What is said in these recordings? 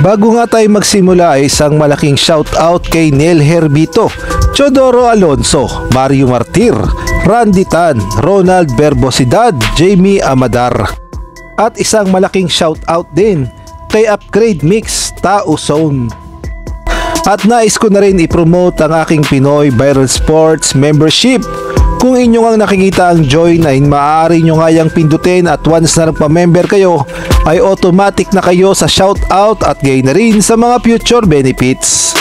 Bago nga tayo magsimula ay isang malaking shoutout kay Nel Herbito, Chodoro Alonso, Mario Martir, Randy Tan, Ronald Berbosidad, Jamie Amadar. At isang malaking shoutout din kay Upgrade Mix, Tao Zone. At nais ko na rin i-promote ang aking Pinoy Viral Sports membership. Kung inyo ang nakikita ang join ay maaari nyo nga yang pindutin at once na nagpa-member kayo ay automatic na kayo sa shoutout at gain na rin sa mga future benefits.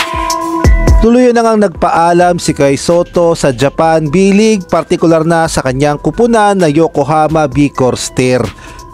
Tuloy na ngang nagpaalam si Kai Sotto sa Japan B-League, partikular na sa kanyang kupunan na Yokohama B-Core Steer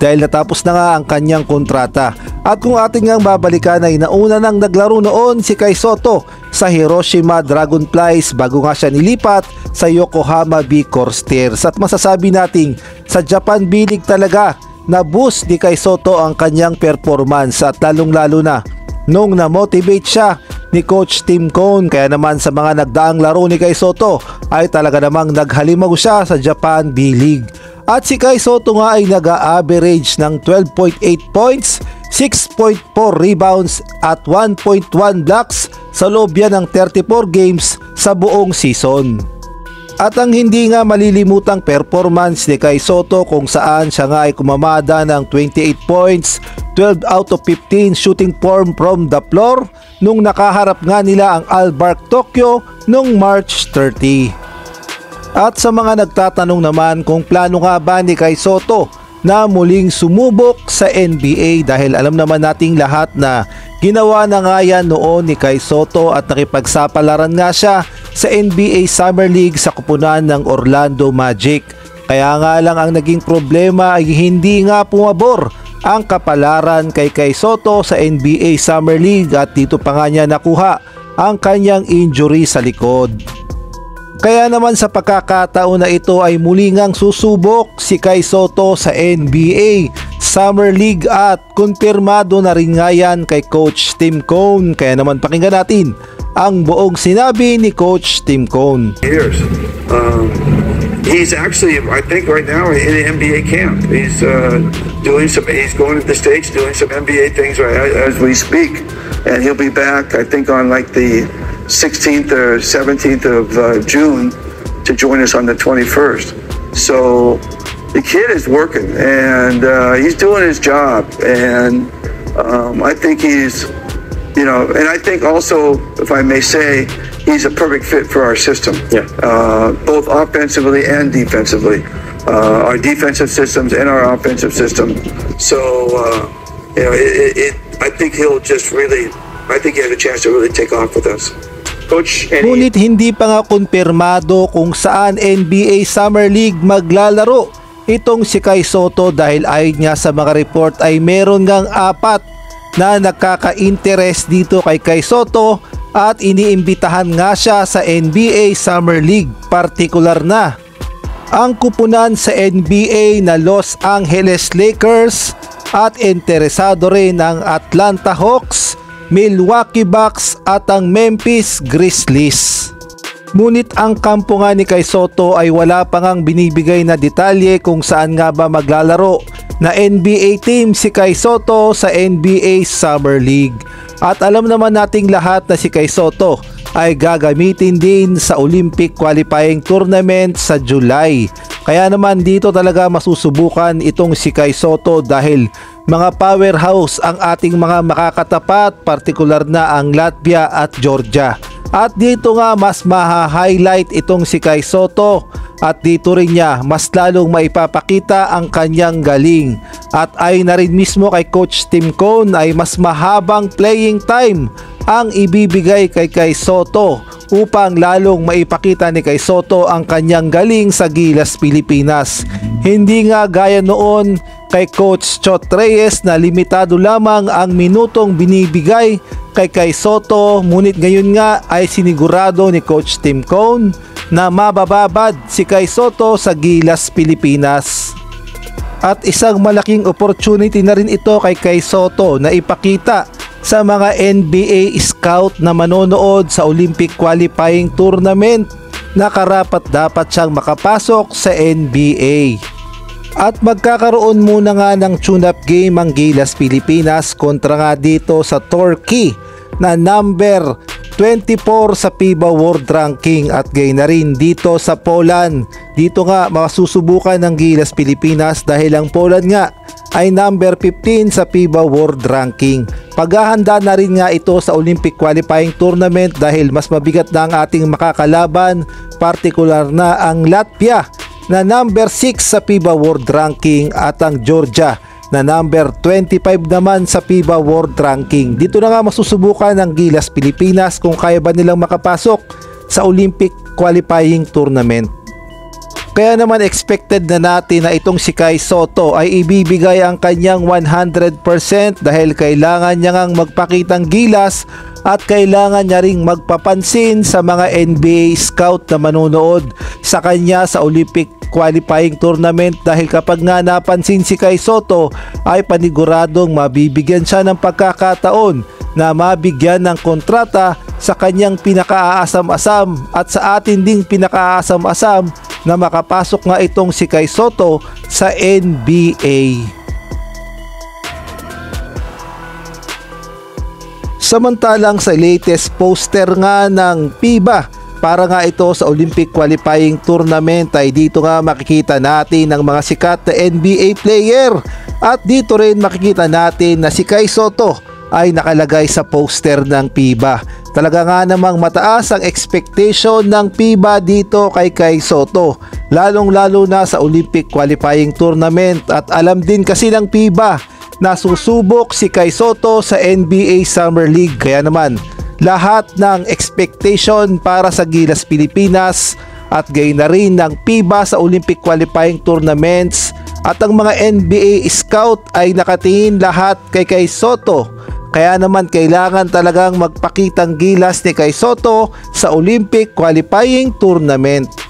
dahil natapos na nga ang kanyang kontrata. At kung ating ngang babalikan ay nauna nang naglaro noon si Kai Sotto sa Hiroshima Dragonflies bago nga siya nilipat sa Yokohama B-Core Steers. At masasabi nating sa Japan B-League talaga na boost ni Kai Sotto ang kanyang performance at lalong lalo na nung na-motivate siya ni Coach Tim Cone. Kaya naman sa mga nagdaang laro ni Kai Sotto ay talaga namang naghalimaw siya sa Japan B-League. At si Kai Sotto nga ay nag-a-average ng 12.8 points, 6.4 rebounds at 1.1 blocks sa loob yan ng 34 games sa buong season. At ang hindi nga malilimutang performance ni Kai Sotto kung saan siya nga ay kumamada ng 28 points, 12 out of 15 shooting form from the floor nung nakaharap nga nila ang Albark Tokyo nung March 30. At sa mga nagtatanong naman kung plano nga ba ni Kai Sotto na muling sumubok sa NBA dahil alam naman nating lahat na ginawa na nga yan noon ni Kai Sotto at nakipagsapalaran nga siya sa NBA Summer League sa kupunan ng Orlando Magic. Kaya nga lang ang naging problema ay hindi nga pumabor ang kapalaran kay Kai Sotto sa NBA Summer League at dito pa nga niya nakuha ang kanyang injury sa likod. Kaya naman sa pagkakataon na ito ay muli ngang susubok si Kai Sotto sa NBA Summer League at kumpirmado na rin nga yan kay Coach Tim Cone. Kaya naman pakinggan natin ang buong sinabi ni Coach Tim Cone. He's actually, I think right now in an NBA camp. He's he's going to the States doing some NBA things as we speak. And he'll be back, I think, on like the 16th or 17th of June to join us on the 21st. So the kid is working and he's doing his job. And I think he's, and I think also, if I may say, he's a perfect fit for our system. Yeah. Both offensively and defensively. Our defensive systems and our offensive system. So, I think he'll just really, I think he has a chance to really take off with us. Coach, ngunit hindi pa nga kumpirmado kung saan NBA Summer League maglalaro itong si Kai Sotto dahil ayon niya sa mga report ay meron ngang 4 na nagkaka-interest dito kay Kai Sotto at iniimbitahan nga siya sa NBA Summer League, partikular na ang kupunan sa NBA na Los Angeles Lakers at interesado rin ang Atlanta Hawks, Milwaukee Bucks at ang Memphis Grizzlies. Ngunit ang kampo nga ni Kai Sotto ay wala pa ngang binibigay na detalye kung saan nga ba maglalaro na NBA team si Kai Sotto sa NBA Summer League. At alam naman nating lahat na si Kai Sotto ay gagamitin din sa Olympic Qualifying Tournament sa July. Kaya naman dito talaga masusubukan itong si Kai Sotto dahil mga powerhouse ang ating mga makakatapat, partikular na ang Latvia at Georgia. At dito nga mas maha-highlight itong si Kai Sotto at dito rin niya mas lalong maipapakita ang kanyang galing. At ay na rin mismo kay Coach Tim Cone ay mas mahabang playing time ang ibibigay kay Kai Sotto upang lalong maipakita ni Kai Sotto ang kanyang galing sa Gilas, Pilipinas. Hindi nga gaya noon kay Coach Chot Reyes na limitado lamang ang minutong binibigay kay Kai Sotto, ngunit ngayon nga ay sinigurado ni Coach Tim Cone na mabababad si Kai Sotto sa Gilas, Pilipinas. At isang malaking opportunity na rin ito kay Kai Sotto na ipakita sa mga NBA scout na manonood sa Olympic Qualifying Tournament na karapat dapat siyang makapasok sa NBA. At magkakaroon muna nga ng tune-up game ang Gilas Pilipinas kontra nga dito sa Turkey na number 24 sa FIBA World Ranking at gayon na rin dito sa Poland. Dito nga masusubukan ng Gilas Pilipinas dahil ang Poland nga ay number 15 sa FIBA World Ranking. Paghahanda na rin nga ito sa Olympic Qualifying Tournament dahil mas mabigat na ang ating makakalaban, partikular na ang Latvia na number 6 sa FIBA World Ranking at ang Georgia na number 25 naman sa FIBA World Ranking. Dito na nga masusubukan ng Gilas Pilipinas kung kaya ba nilang makapasok sa Olympic Qualifying Tournament. Kaya naman expected na natin na itong si Kai Sotto ay ibibigay ang kanyang 100% dahil kailangan niya ngang magpakitang gilas at kailangan niya ring magpapansin sa mga NBA scout na manonood sa kanya sa Olympic Qualifying Tournament dahil kapag nga napansin si Kai Sotto ay paniguradong mabibigyan siya ng pagkakataon na mabigyan ng kontrata sa kanyang pinakaasam-asam at sa atin ding pinakaasam-asam na makapasok nga itong si Kai Sotto sa NBA. Samantalang sa latest poster nga ng FIBA para nga ito sa Olympic Qualifying Tournament ay dito nga makikita natin ang mga sikat na NBA player at dito rin makikita natin na si Kai Sotto ay nakalagay sa poster ng FIBA. Talaga nga namang mataas ang expectation ng FIBA dito kay Kai Sotto, lalong-lalo na sa Olympic Qualifying Tournament at alam din kasi ng FIBA na susubok si Kai Sotto sa NBA Summer League. Kaya naman lahat ng expectation para sa Gilas Pilipinas at gayon na rin ng FIBA sa Olympic Qualifying Tournaments at ang mga NBA scout ay nakatingin lahat kay Kai Sotto. Kaya naman kailangan talagang magpakitang gilas ni Kai Sotto sa Olympic Qualifying Tournament.